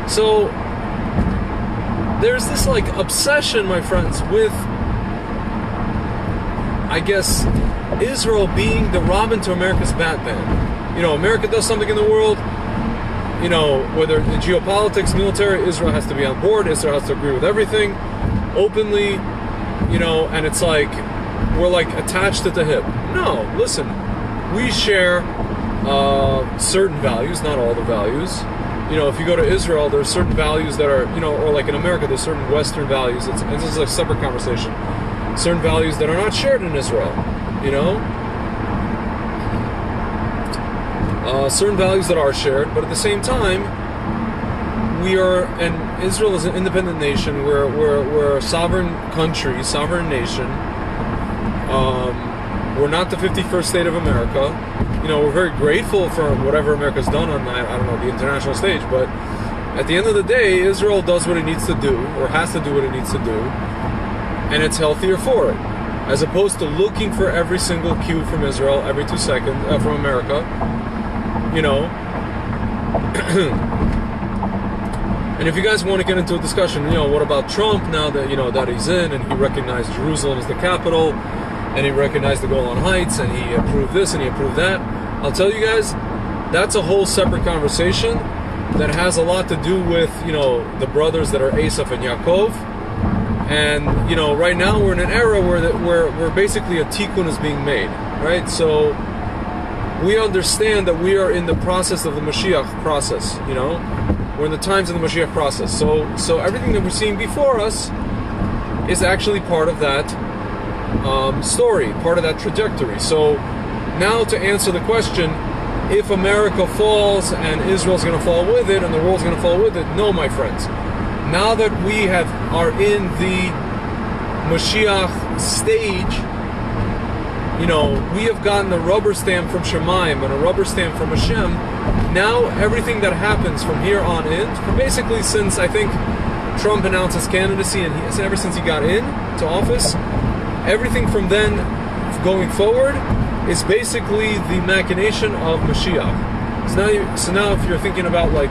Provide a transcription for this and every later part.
So there's this like obsession, my friends, with, I guess, Israel being the Robin to America's Batman. You know, America does something in the world, you know, whether in geopolitics, military, Israel has to be on board, Israel has to agree with everything, openly, you know, and it's like, we're like attached at the hip. No, listen, we share certain values, not all the values. You know, if you go to Israel, there's certain values that are, you know, or like in America, there's certain Western values, and this is a separate conversation, certain values that are not shared in Israel, you know? Certain values that are shared, but at the same time, we are, and Israel is an independent nation, we're a sovereign country, sovereign nation. We're not the 51st state of America. You know, we're very grateful for whatever America's done on, I don't know, the international stage, but at the end of the day, Israel does what it needs to do, or has to do what it needs to do, and it's healthier for it, as opposed to looking for every single cue from Israel every 2 seconds, from America, you know. And if you guys want to get into a discussion, you know, what about Trump now that, you know, that he's in, and he recognized Jerusalem as the capital, and he recognized the Golan Heights, and he approved this and he approved that. I'll tell you guys, that's a whole separate conversation that has a lot to do with, you know, the brothers that are Esav and Yaakov. And, you know, right now we're in an era where basically a tikkun is being made, right? So we understand that we are in the process of the Mashiach process, you know? We're in the times of the Mashiach process. So everything that we're seeing before us is actually part of that story, part of that trajectory. So now to answer the question, if America falls and Israel's going to fall with it and the world's going to fall with it, no, my friends. Now that we are in the Mashiach stage, you know, we have gotten a rubber stamp from Shemaim and a rubber stamp from HaShem. Now everything that happens from here on in, basically since I think Trump announced his candidacy, and ever since he got into office, everything from then going forward is basically the machination of Mashiach. So now if you're thinking about, like,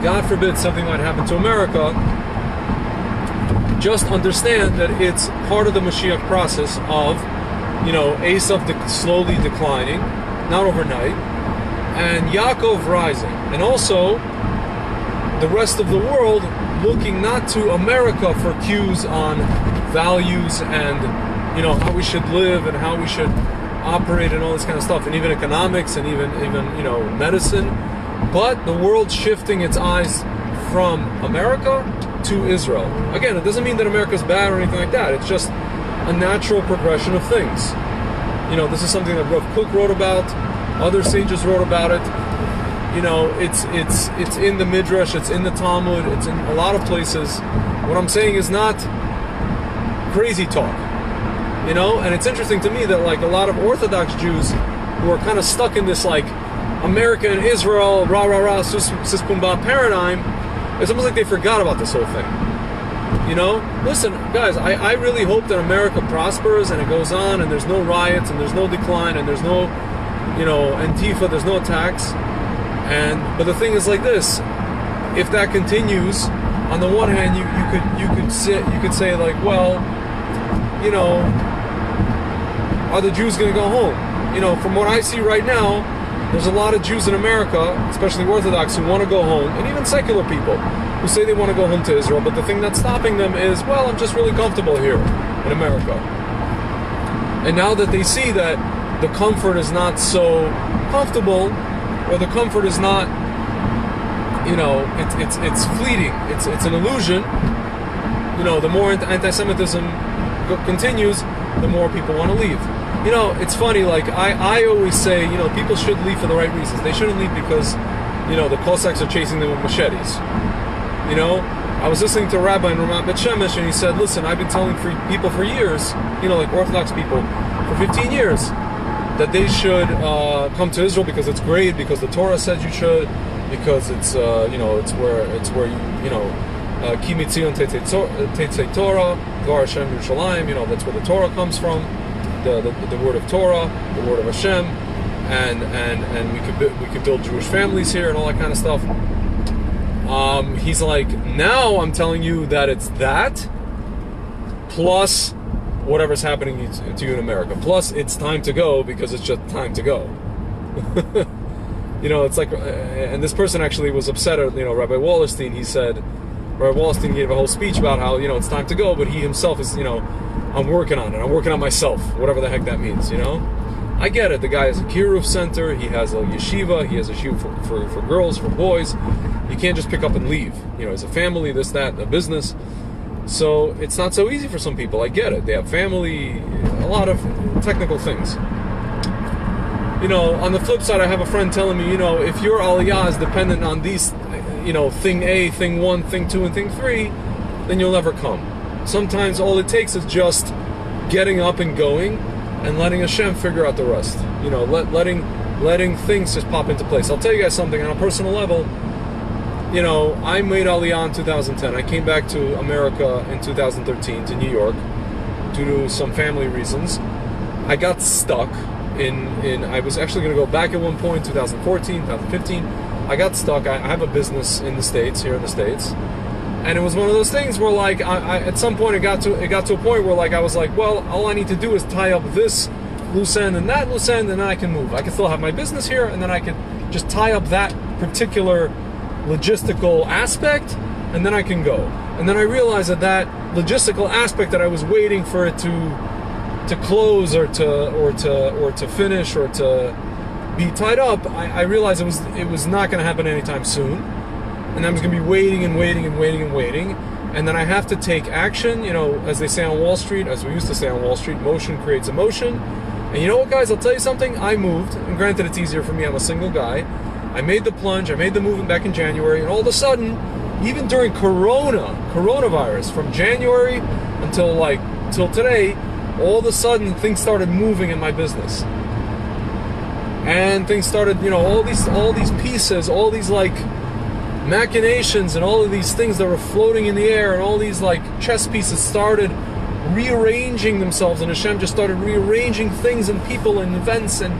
God forbid something might happen to America, just understand that it's part of the Mashiach process of, you know, Esav slowly declining, not overnight, and Yaakov rising. And also, the rest of the world looking not to America for cues on values and, you know, how we should live and how we should operate and all this kind of stuff, and even economics and even you know, medicine, but the world shifting its eyes from America to Israel. Again, it doesn't mean that America's bad or anything like that. It's just a natural progression of things. You know, this is something that Rav Kook wrote about, other sages wrote about it. You know, it's in the Midrash, it's in the Talmud, it's in a lot of places. What I'm saying is not crazy talk. You know, and it's interesting to me that, like, a lot of Orthodox Jews who are kind of stuck in this, like, America and Israel, rah, rah, rah, sis pum ba paradigm, it's almost like they forgot about this whole thing. You know? Listen, guys, I really hope that America prospers and it goes on and there's no riots and there's no decline and there's no, you know, Antifa, there's no attacks. But the thing is like this, if that continues, on the one hand, you could say, like, well, you know, are the Jews going to go home? You know, from what I see right now, there's a lot of Jews in America, especially Orthodox, who want to go home, and even secular people who say they want to go home to Israel, but the thing that's stopping them is, well, I'm just really comfortable here in America. And now that they see that the comfort is not so comfortable, or the comfort is not, you know, it's fleeting, it's an illusion, you know, the more anti-Semitism continues, the more people want to leave. You know, it's funny, like, I always say, you know, people should leave for the right reasons. They shouldn't leave because, you know, the Cossacks are chasing them with machetes. You know, I was listening to a rabbi in Ramat Bet Shemesh, and he said, listen, I've been telling people for years, you know, like Orthodox people, for 15 years, that they should come to Israel because it's great, because the Torah says you should, because it's, you know, it's where you know, Ki Mitzion Tetzei Torah, Dvar HaShem Yerushalayim, you know, that's where the Torah comes from, the word of Torah, the word of HaShem, and we could build Jewish families here and all that kind of stuff. he's like, now I'm telling you that it's that, plus whatever's happening to you in America. Plus, it's time to go because it's just time to go. It's like, and this person actually was upset at, Rabbi Wallerstein. He said, Rabbi Wallerstein gave a whole speech about how, it's time to go, but he himself is, I'm working on it. I'm working on myself, whatever the heck that means, I get it. The guy has a Kiruv center. He has a yeshiva. He has a yeshiva for girls, for boys. You can't just pick up and leave. He has a family, this, that, a business. So it's not so easy for some people. I get it. They have family, a lot of technical things. On the flip side, I have a friend telling me, if your aliyah is dependent on these, thing A, thing 1, thing 2, and thing 3, then you'll never come. Sometimes all it takes is just getting up and going and letting HaShem figure out the rest. Letting things just pop into place. I'll tell you guys something on a personal level. I made Aliyah in 2010. I came back to America in 2013 to New York due to some family reasons. I got stuck in I was actually going to go back at one point, 2014, 2015. I got stuck. I have a business in the States, here in the States. And it was one of those things where, like, I at some point it got to a point where, like, I was like, well, all I need to do is tie up this loose end and that loose end, and then I can move. I can still have my business here, and then I can just tie up that particular logistical aspect, and then I can go. And then I realized that logistical aspect that I was waiting for it to close or to finish or to be tied up, I realized it was not going to happen anytime soon, and I was going to be waiting and waiting and waiting and waiting. And then I have to take action, as they say on Wall Street, as we used to say on Wall Street, motion creates emotion. And you know what, guys, I'll tell you something. I moved, and granted it's easier for me, I'm a single guy. I made the plunge, I made the movement back in January, and all of a sudden, even during coronavirus, from January till today, all of a sudden things started moving in my business. And things started, all these pieces, all these like machinations and all of these things that were floating in the air, and all these like chess pieces started rearranging themselves, and HaShem just started rearranging things and people and events and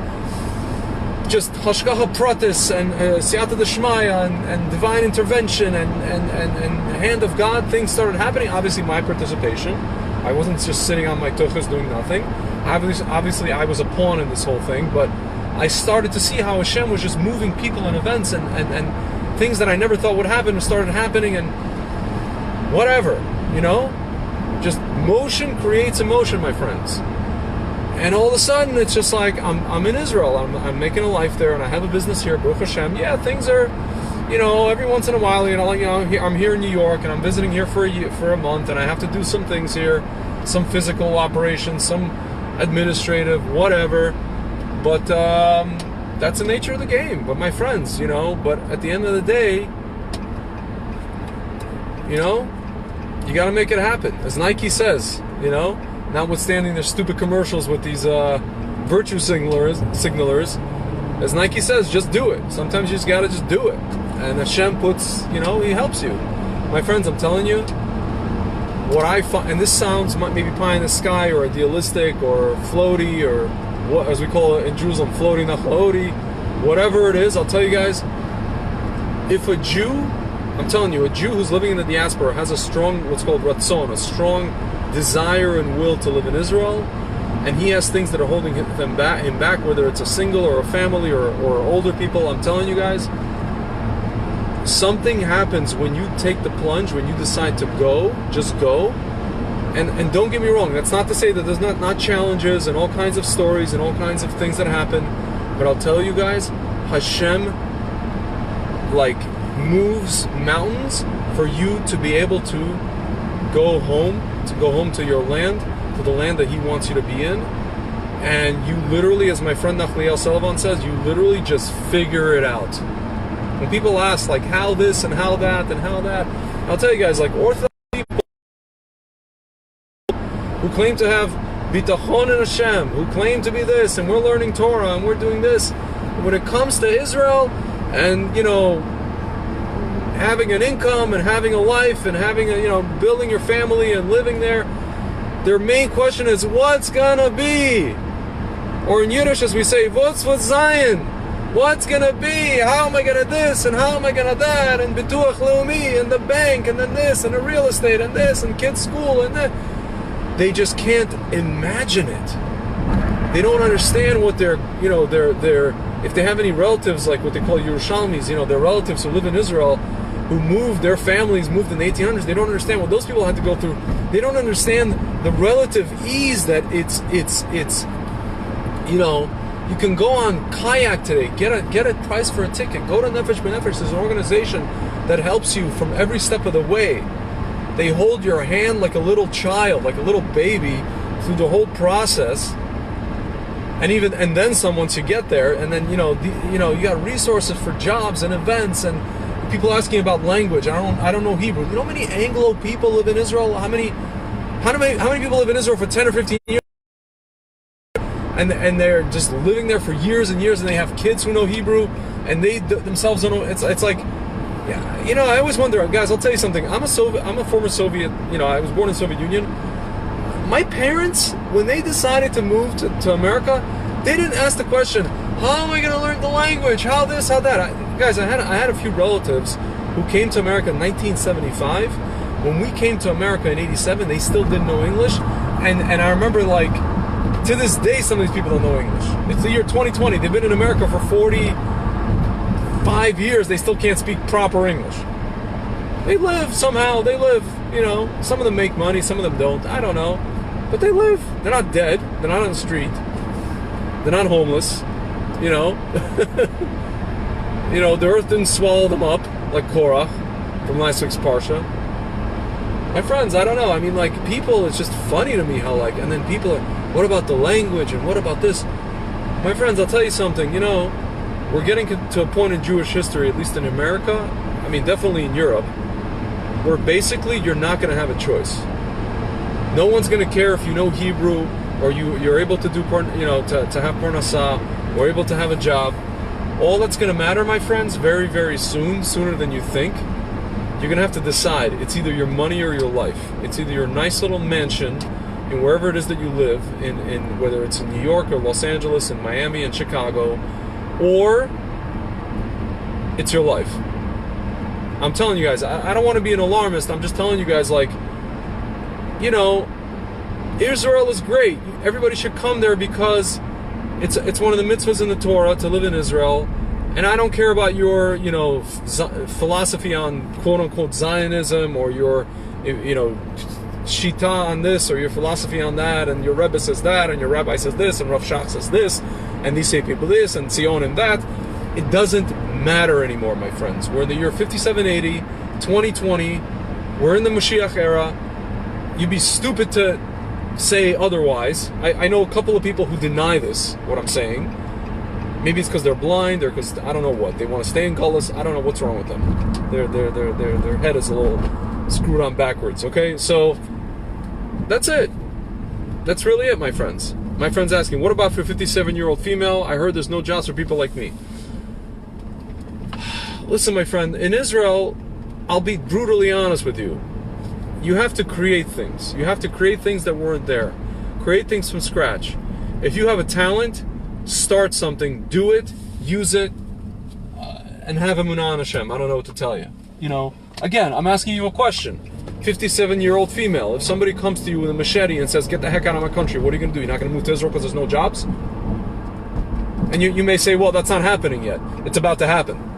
just hashgacha pratis and siyata d'shmaya and divine intervention and hand of God. Things started happening. Obviously, my participation. I wasn't just sitting on my tuchas doing nothing. Obviously, I was a pawn in this whole thing, but I started to see how HaShem was just moving people and events and things that I never thought would happen started happening, and whatever, just motion creates emotion, my friends. And all of a sudden, it's just like I'm in Israel. I'm making a life there, and I have a business here. Baruch Hashem. Yeah, things are, every once in a while, I'm here in New York, and I'm visiting here for a month, and I have to do some things here, some physical operations, some administrative, whatever. But that's the nature of the game. But my friends, But at the end of the day, you got to make it happen, as Nike says. Notwithstanding their stupid commercials with these virtue signalers, as Nike says, just do it. Sometimes you just gotta just do it. And Hashem puts, He helps you. My friends, I'm telling you, what I find, and this sounds maybe pie in the sky or idealistic or floaty or what, as we call it in Jerusalem, floaty nachlaoti, whatever it is, I'll tell you guys, if a Jew, I'm telling you, a Jew who's living in the diaspora has a strong, what's called ratzon, a strong desire and will to live in Israel, and he has things that are holding him back, whether it's a single or a family or older people. I'm telling you guys, something happens when you take the plunge, when you decide to go. Just go. And don't get me wrong, that's not to say that there's not challenges and all kinds of stories and all kinds of things that happen, but I'll tell you guys, Hashem moves mountains for you to be able to go home to your land, to the land that He wants you to be in. And you literally, as my friend Nachliel Sullivan says, you literally just figure it out. When people ask, how this and how that and how that, I'll tell you guys, Orthodox people who claim to have bitachon in Hashem, who claim to be this, and we're learning Torah, and we're doing this, when it comes to Israel, and, having an income and having a life and having building your family and living there, their main question is, what's gonna be? Or in Yiddish, as we say, what's Zion? What's gonna be? How am I gonna this and how am I gonna that? And Bituach Leumi and the bank and then this and the real estate and this and kids' school and that. They just can't imagine it. They don't understand what they're if they have any relatives like what they call Yerushalmis, their relatives who live in Israel, who their families moved in the 1800s. They don't understand what those people had to go through. They don't understand the relative ease that it's. You can go on kayak today, get a price for a ticket. Go to Nefesh B'Nefesh. There's an organization that helps you from every step of the way. They hold your hand like a little child, like a little baby, through the whole process. And then some once you get there, and then you got resources for jobs and events and people asking about language. I don't know Hebrew. You know how many Anglo people live in Israel? How many people live in Israel for 10 or 15 years? And they're just living there for years and years, and they have kids who know Hebrew, and they themselves don't know. It's like, yeah, I always wonder, guys. I'll tell you something. I'm a former Soviet. I was born in the Soviet Union. My parents, when they decided to move to America, they didn't ask the question, how am I going to learn the language? How this, how that? Guys, I had a few relatives who came to America in 1975. When we came to America in 87, they still didn't know English. And I remember, to this day, some of these people don't know English. It's the year 2020. They've been in America for 45 years. They still can't speak proper English. They live somehow. Some of them make money. Some of them don't. I don't know. But they live. They're not dead. They're not on the street. They're not homeless. The earth didn't swallow them up like Korach from last week's Parsha. My friends, I don't know. I mean, people, it's just funny to me how, and then people are, what about the language and what about this? My friends, I'll tell you something. We're getting to a point in Jewish history, at least in America, I mean, definitely in Europe, where basically you're not going to have a choice. No one's going to care if you know Hebrew or you're able to do to have parnasah or able to have a job. All that's going to matter, my friends, very, very soon, sooner than you think, you're going to have to decide. It's either your money or your life. It's either your nice little mansion in wherever it is that you live, in whether it's in New York or Los Angeles, in Miami and Chicago, or it's your life. I'm telling you guys, I don't want to be an alarmist. I'm just telling you guys, Israel is great. Everybody should come there because it's one of the mitzvahs in the Torah to live in Israel. And I don't care about your, philosophy on quote-unquote Zionism or your, shita on this or your philosophy on that, and your Rebbe says that, and your Rabbi says this, and Rav Shach says this, and these say people this, and Sion and that. It doesn't matter anymore, my friends. We're in the year 5780, 2020. We're in the Mashiach era. You'd be stupid to say otherwise. I know a couple of people who deny this, what I'm saying. Maybe it's because they're blind, or because I don't know what. They want to stay in Gullus. I don't know what's wrong with them. Their head is a little screwed on backwards. Okay, so that's it. That's really it, my friends. My friend's asking, what about for a 57-year-old female? I heard there's no jobs for people like me. Listen, my friend, in Israel, I'll be brutally honest with you. You have to create things. You have to create things that weren't there. Create things from scratch. If you have a talent, start something, do it, use it, and have emunah on HaShem. I don't know what to tell you. Again, I'm asking you a question. 57-year-old female, if somebody comes to you with a machete and says, get the heck out of my country, what are you going to do? You're not going to move to Israel because there's no jobs? And you may say, well, that's not happening yet. It's about to happen.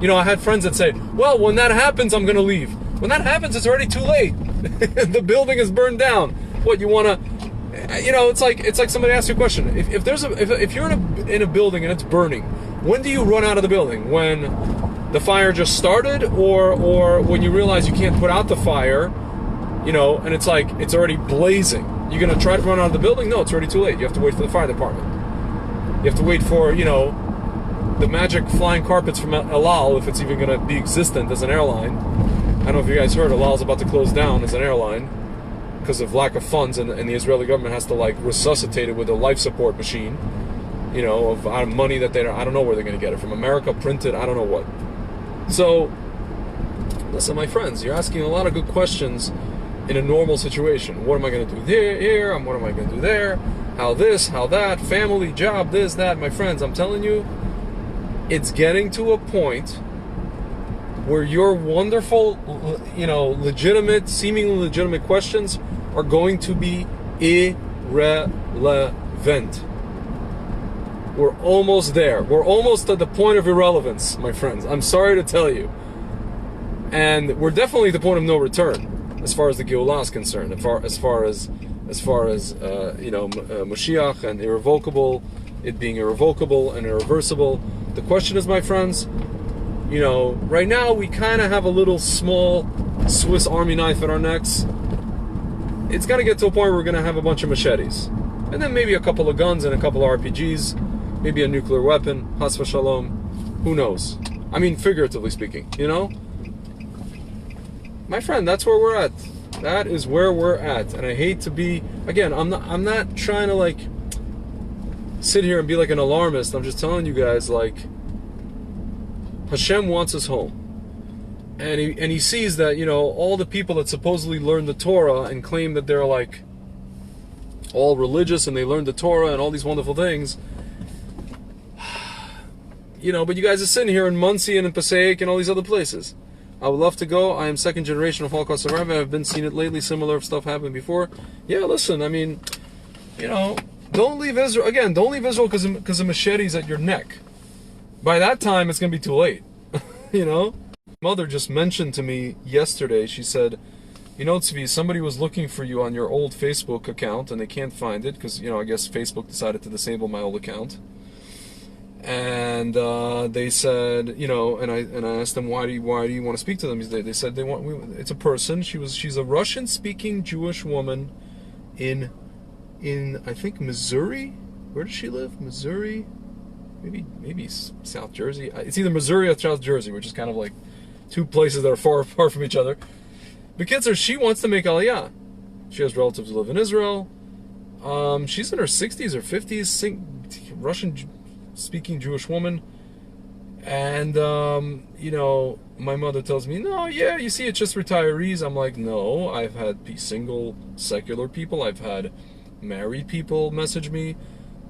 I had friends that say, well, when that happens, I'm going to leave. When that happens, it's already too late. The building is burned down. What, you want to... it's like somebody asks you a question. If you're in a building and it's burning, when do you run out of the building? When the fire just started, or when you realize you can't put out the fire, and it's already blazing? You're gonna try to run out of the building? No, it's already too late. You have to wait for the fire department. You have to wait for the magic flying carpets from El Al, if it's even gonna be existent as an airline. I don't know if you guys heard, El Al's about to close down as an airline because of lack of funds, and the Israeli government has to resuscitate it with a life support machine, of money that I don't know where they're going to get it from. America, printed, I don't know what. So, listen, my friends, you're asking a lot of good questions in a normal situation. What am I going to do here? What am I going to do there? How this, how that, family, job, this, that. My friends, I'm telling you, it's getting to a point where your wonderful, legitimate, seemingly legitimate questions are going to be irrelevant. We're almost there. We're almost at the point of irrelevance, my friends. I'm sorry to tell you. And we're definitely at the point of no return, as far as the Geulah is concerned. As far as Mashiach and irrevocable, it being irrevocable and irreversible. The question is, my friends, right now we kind of have a little small Swiss Army knife at our necks. It's got to get to a point where we're going to have a bunch of machetes, and then maybe a couple of guns and a couple of RPGs. Maybe a nuclear weapon, Has v'Shalom, who knows? I mean, figuratively speaking, My friend, that's where we're at. That is where we're at. And I hate to be, again, I'm not trying to sit here and be like an alarmist. I'm just telling you guys, HaShem wants us home. And he sees that, all the people that supposedly learn the Torah and claim that they're all religious and they learn the Torah and all these wonderful things, but you guys are sitting here in Muncie and in Passaic and all these other places. I would love to go. I am second generation of Holocaust survivor. I've been seen it lately. Similar stuff happened before. Yeah, listen, I mean, don't leave Israel. Again, don't leave Israel because of machetes at your neck. By that time, it's going to be too late. Mother just mentioned to me yesterday, she said, Tzvi, somebody was looking for you on your old Facebook account and they can't find it because, I guess Facebook decided to disable my old account. And they said, and I asked them, why do you want to speak to them? They said it's a person. She's a Russian-speaking Jewish woman in I think Missouri. Where does she live? Missouri, maybe South Jersey. It's either Missouri or South Jersey, which is kind of like two places that are far apart from each other. But kids, she wants to make Aliyah. She has relatives who live in Israel. She's in her 60s or 50s, Russian-speaking Jewish woman. And, my mother tells me, no, yeah, you see, it's just retirees. I'm like, no, I've had single secular people. I've had married people message me,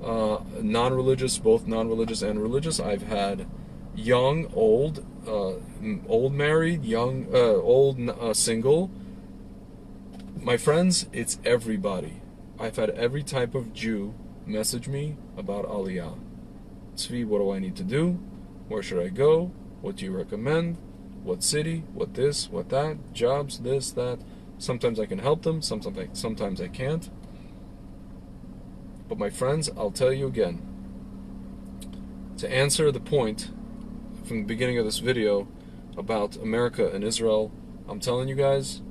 non-religious, both non-religious and religious. I've had young, old married, young, old, single. My friends, it's everybody. I've had every type of Jew message me about Aliyah. Tzvi, what do I need to do? Where should I go? What do you recommend? What city? What this? What that? Jobs? This, that. Sometimes I can help them. Sometimes I can't. But my friends, I'll tell you again. To answer the point from the beginning of this video about America and Israel, I'm telling you guys,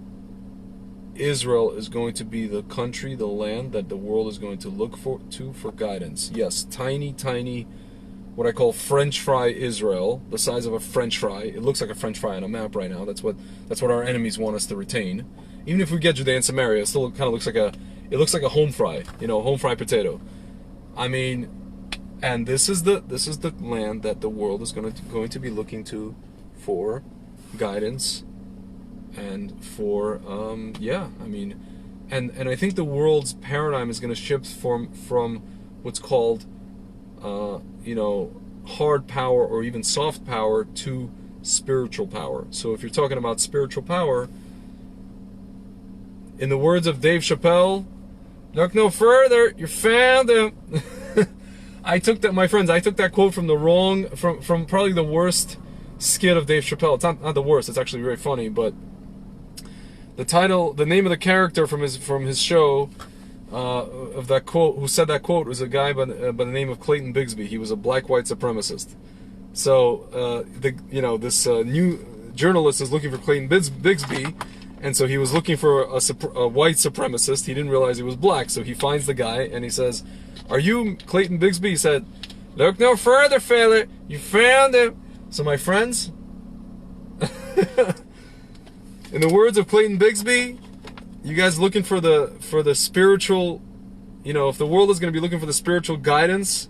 Israel is going to be the country, the land that the world is going to look for guidance. Yes, tiny, what I call French fry Israel, the size of a French fry. It looks like a French fry on a map right now. That's what our enemies want us to retain. Even if we get Judea and Samaria, it still kind of looks like a home fry, home fry potato. I mean, and this is the land that the world is going to be looking to for guidance and for and I think the world's paradigm is going to shift from what's called hard power or even soft power to spiritual power. So if you're talking about spiritual power, in the words of Dave Chappelle, look no further, you found him. I took that quote from from probably the worst skit of Dave Chappelle. It's not the worst, it's actually very funny, but the name of the character from his show, of that quote, who said that quote, was a guy by the name of Clayton Bigsby. He was a black white supremacist. So this new journalist is looking for Clayton Bigsby, and so he was looking for a white supremacist. He didn't realize he was black, so he finds the guy and he says, "Are you Clayton Bigsby?" He said, "Look no further, fella, you found him." So my friends, in the words of Clayton Bigsby, you guys looking for the spiritual, if the world is going to be looking for the spiritual guidance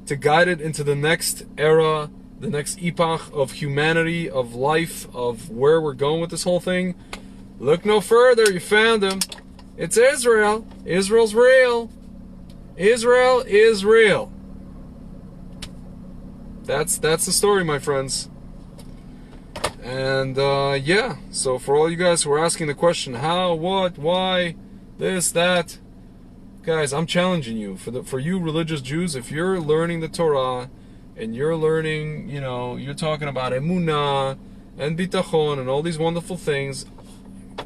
to guide it into the next era, the next epoch of humanity, of life, of where we're going with this whole thing, look no further, you found him. It's Israel. Israel's real. Israel is real. That's the story, my friends. And yeah, so for all you guys who are asking the question, how, what, why, this, that, guys, I'm challenging you. For you religious Jews, if you're learning the Torah and you're learning, you know, you're talking about emunah and bitachon and all these wonderful things,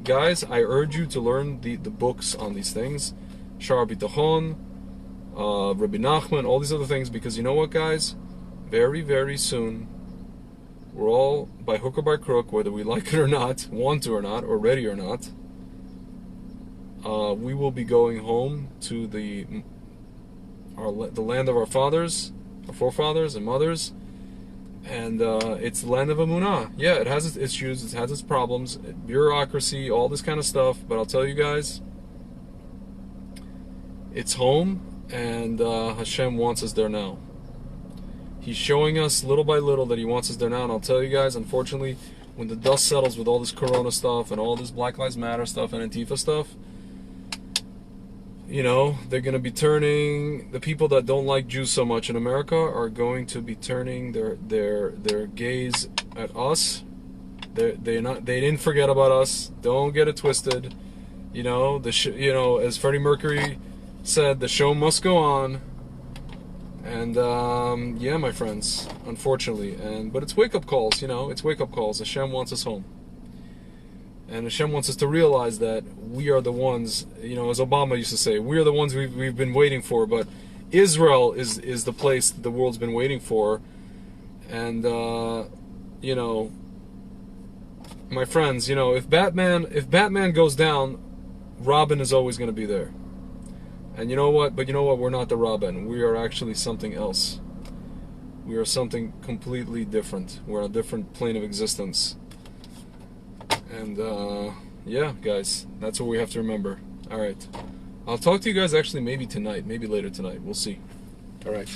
guys, I urge you to learn the books on these things, Shar Bitachon, Rabbi Nachman, all these other things, because you know what, guys, very, very soon, we're all, by hook or by crook, whether we like it or not, want to or not, or ready or not, we will be going home to the land of our fathers, our forefathers and mothers, and it's the land of Emunah. Yeah, it has its issues, it has its problems, bureaucracy, all this kind of stuff, but I'll tell you guys, it's home, and HaShem wants us there now. He's showing us little by little that he wants us there now, and I'll tell you guys, unfortunately, when the dust settles with all this Corona stuff and all this Black Lives Matter stuff and Antifa stuff, you know, they're going to be turning, the people that don't like Jews so much in America are going to be turning their gaze at us. They didn't forget about us. Don't get it twisted. You know, you know, as Freddie Mercury said, the show must go on. And yeah, my friends, unfortunately, but it's wake-up calls, you know, it's wake-up calls. Hashem wants us home, and Hashem wants us to realize that we are the ones, you know, as Obama used to say, we are the ones we've been waiting for. But Israel is the place the world's been waiting for, and you know, my friends, you know, if Batman goes down, Robin is always going to be there. And you know what? But you know what? We're not the Robin. We are actually something else. We are something completely different. We're on a different plane of existence. And yeah, guys, that's what we have to remember. All right. I'll talk to you guys actually maybe tonight, maybe later tonight. We'll see. All right.